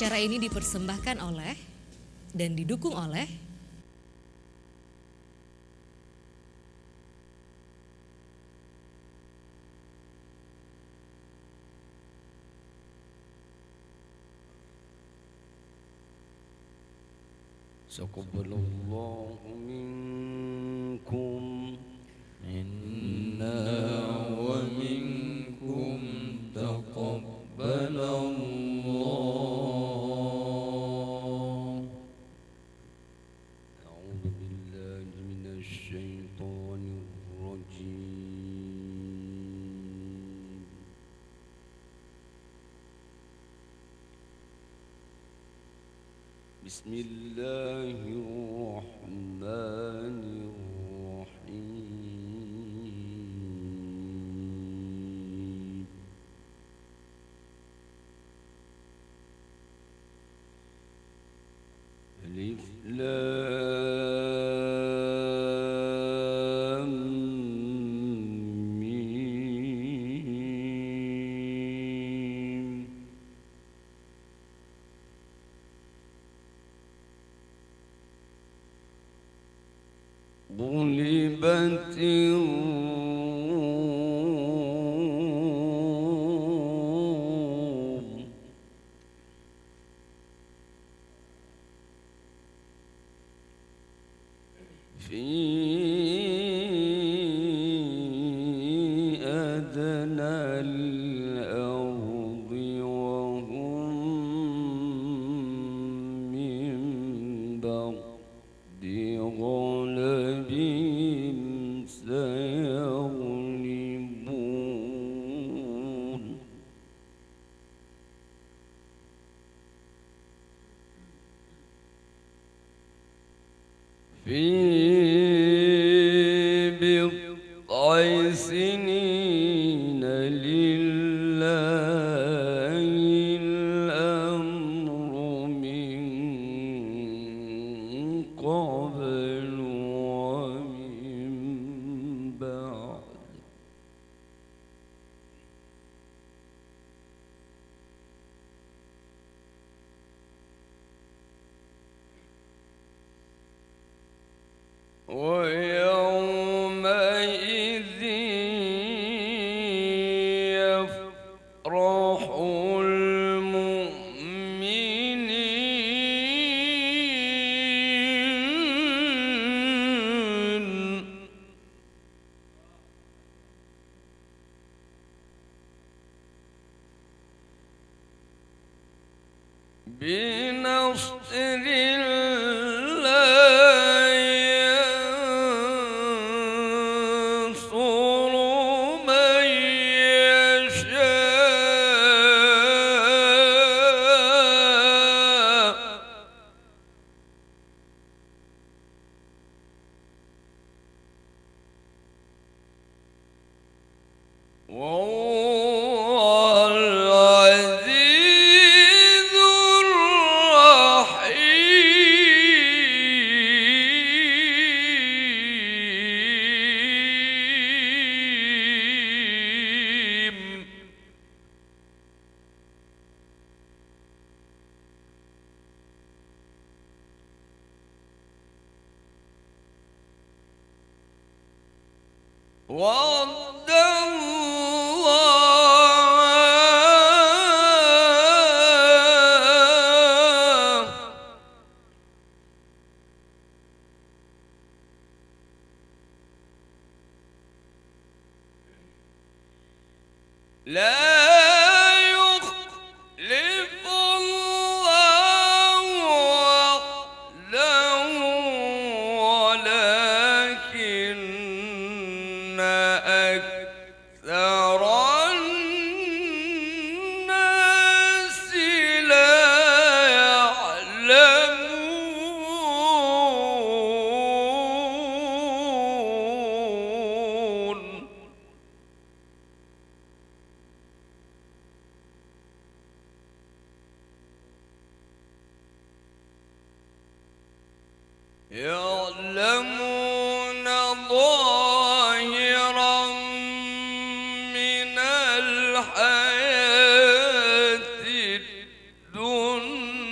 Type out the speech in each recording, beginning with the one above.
Acara ini dipersembahkan oleh dan didukung oleh Taqabbalallahu minkum minna wa minkum taqabbalallah. A'udzu billahi minasy syaithanir rajim. Bismillahirrahmanirrahim. Alif Lam Mim. غلبت الروم في أدنى الأرض وهم من بعد غلبهم سيغلبون في بضع سنين لله الأمر من قبل ومن بعد ويومئذ يفرح المؤمنين بنصر الله ينصر من يشاء وهو العزيز الرحيم. وعد الله لا يخلف الله وعده ولكن أكثر الناس لا يعلمون. يعلمون ظاهرا من الحياة الدنيا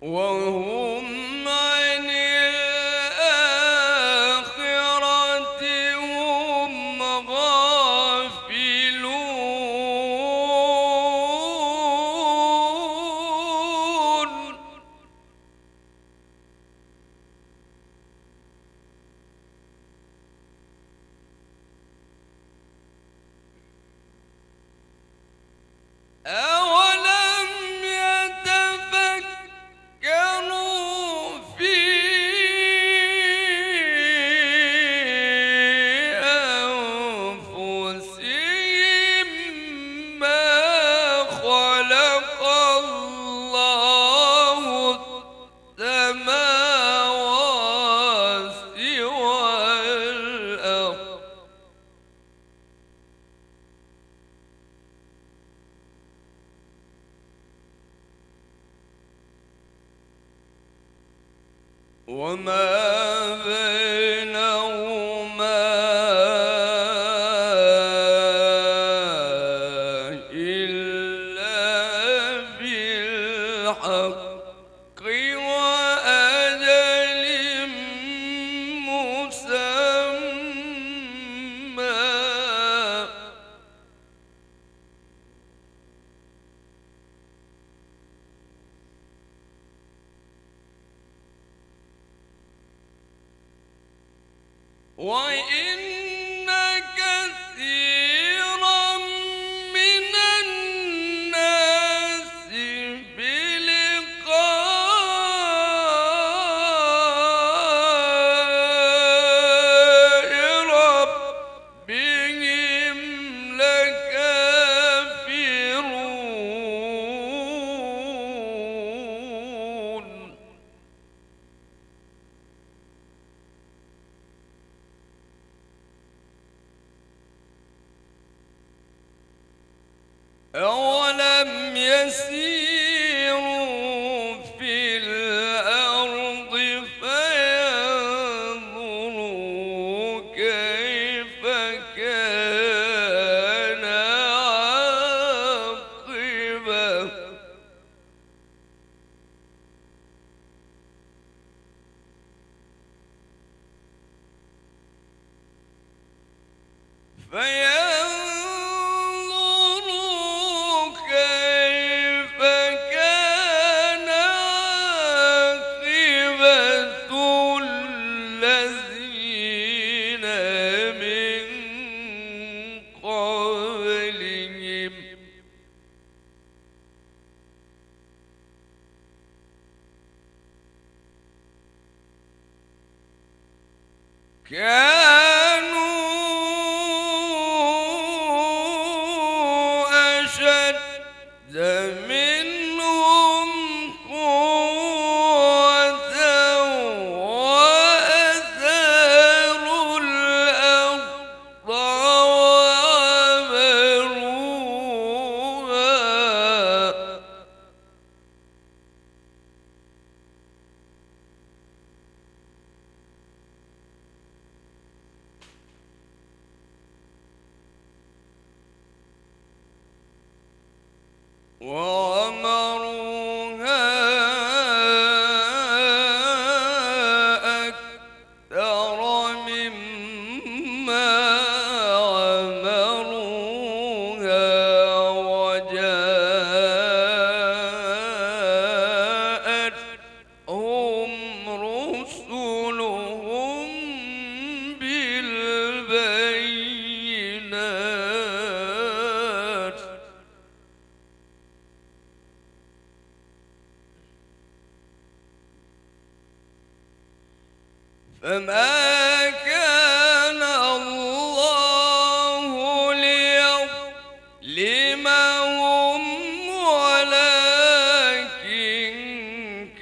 وهم عن الآخرة هم غافلون أولم يتفكروا في أنفسهم ما خلق الله السماوات والأرض وما بينهما إلا بالحق وأجل مسمى وإن كثيرا من الناس بلقاء ربهم لكافرون أولم يسيروا في الأرض فينظروا كيف كان عاقبة فينظروا كيف كان عاقبة الذين من قبلهم كانوا أشد منهم قوة وأثاروا الأرض وعمروها أكثر مما عمروها وجاءتهم رسلهم بالبينات فما كان الله ليظلمهم ولكن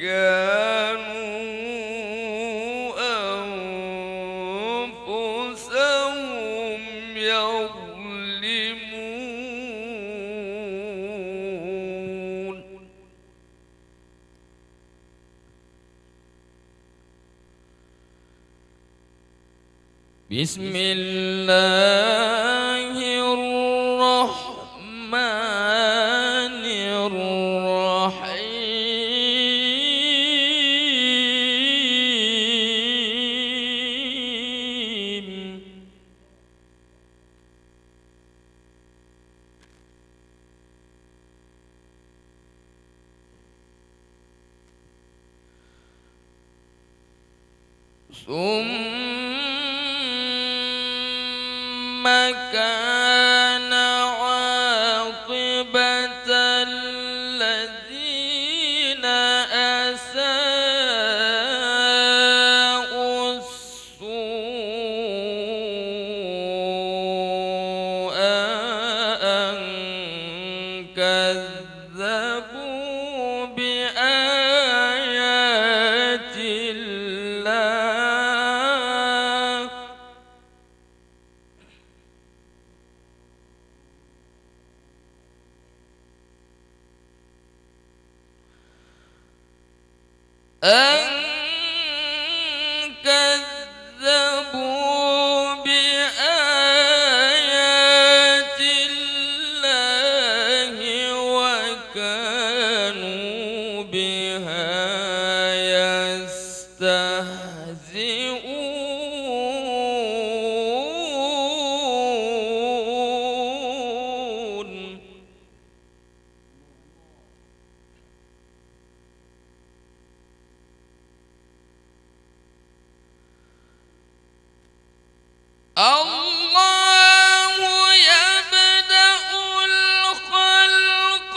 كانوا أنفسهم يظلمون بسم الله الرحمن الرحيم ثم كان عاقبة الذين أساءوا السوء أن كذبوا بآيات الله أن كذبوا بآيات الله وكانوا بها يستهزئون الله يبدأ الخلق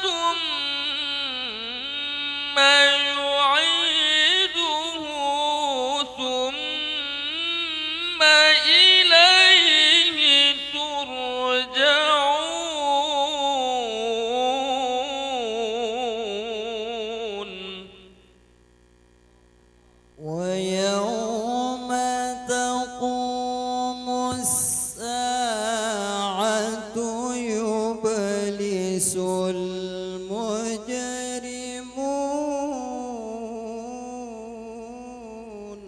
ثم يعيده ثم إليه ترجعون ويوم تقوم الساعة يبلس المجرمون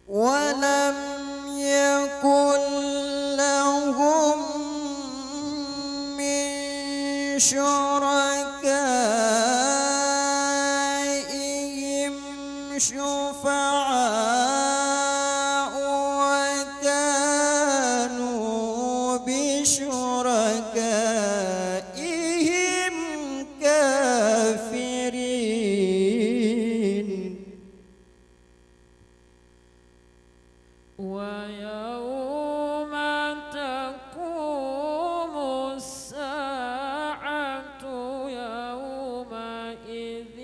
ولم يكن لهم من شركائهم شفعاء وكانوا بشركائهم كافرين ويوم تقوم الساعة يومئذ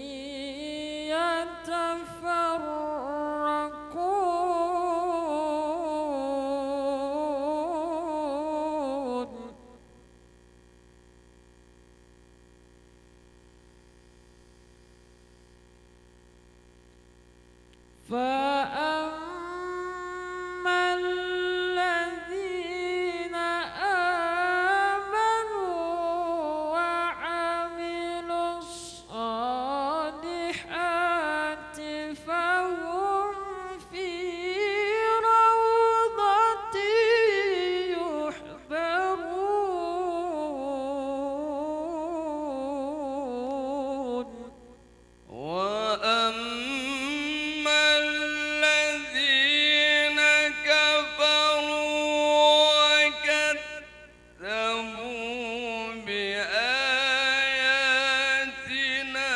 يتفرقون فأما الذين آمنوا وعملوا الصالحات فهم في روضة يحبرون وأما الذين كفروا وكذبوا بآياتنا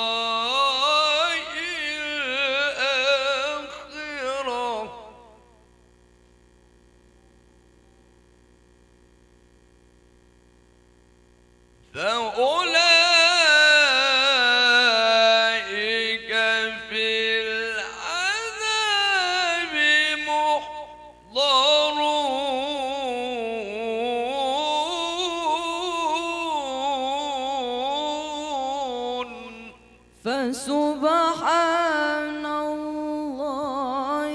ولقاء الآخرة فأولئك في العذاب محضرون فسبحان الله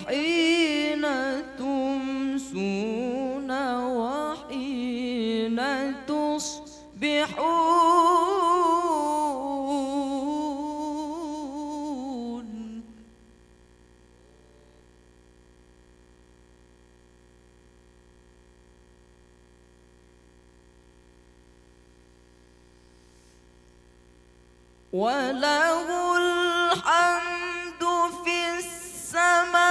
حين تمسون وحين تصبحون وله الحمد في السماوات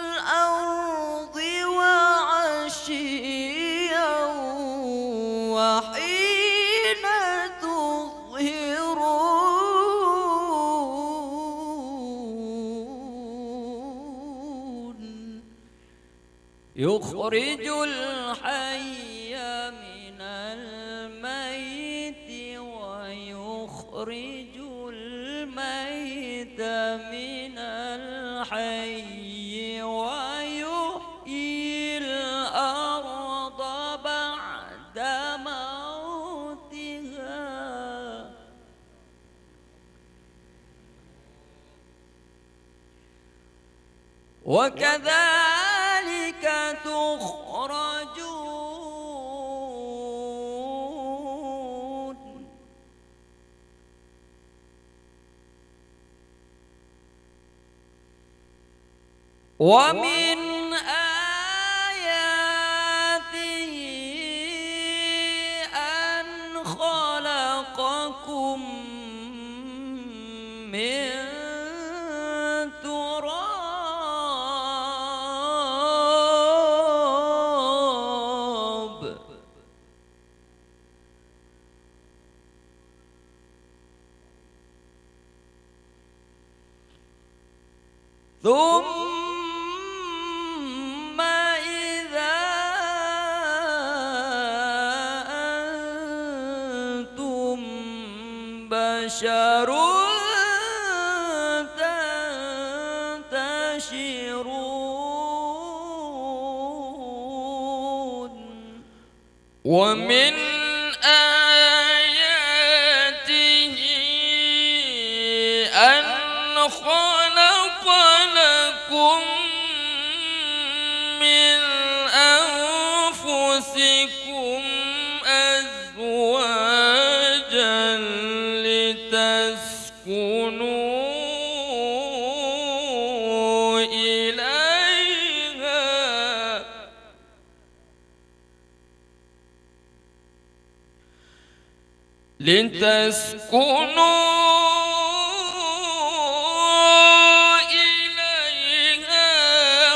والأرض وحين تظهرون يخرج الحي من الميت ويخرج الميت من الحي ويحيي الأرض بعد موتها وكذلك تخرجون ومن آياته أن خلقكم من تراب ثم إذا أنتم بشر تنتشرون ومن آياته أن خلق لكم من أنفسكم أزواجا لتسكنوا إليها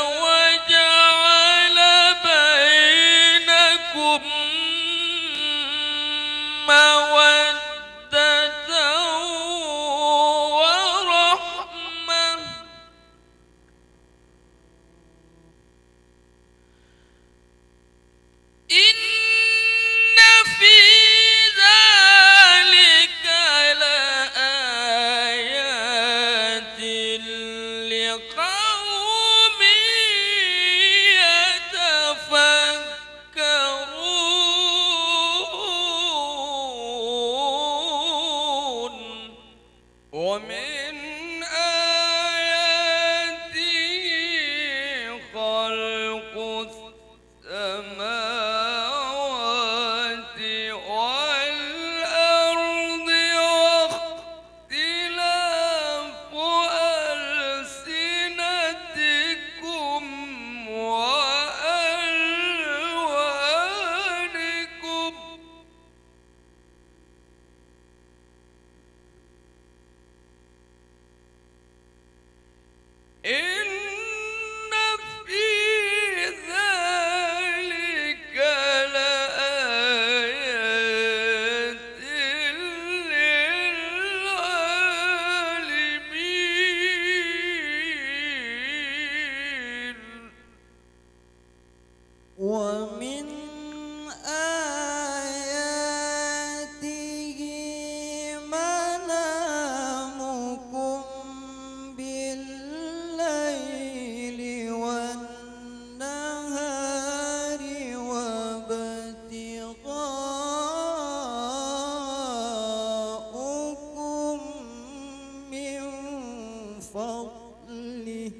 وجعل بينكم مودة ورحمة إن في ذلك لآيات لقوم يتفكرون ومن آياته خلق السماوات والأرض واختلاف ألسنتكم وألوانكم إن في ذلك لآيات للعالمين ومن آياته منامكم بالليل والنهار وابتغاؤكم من فضله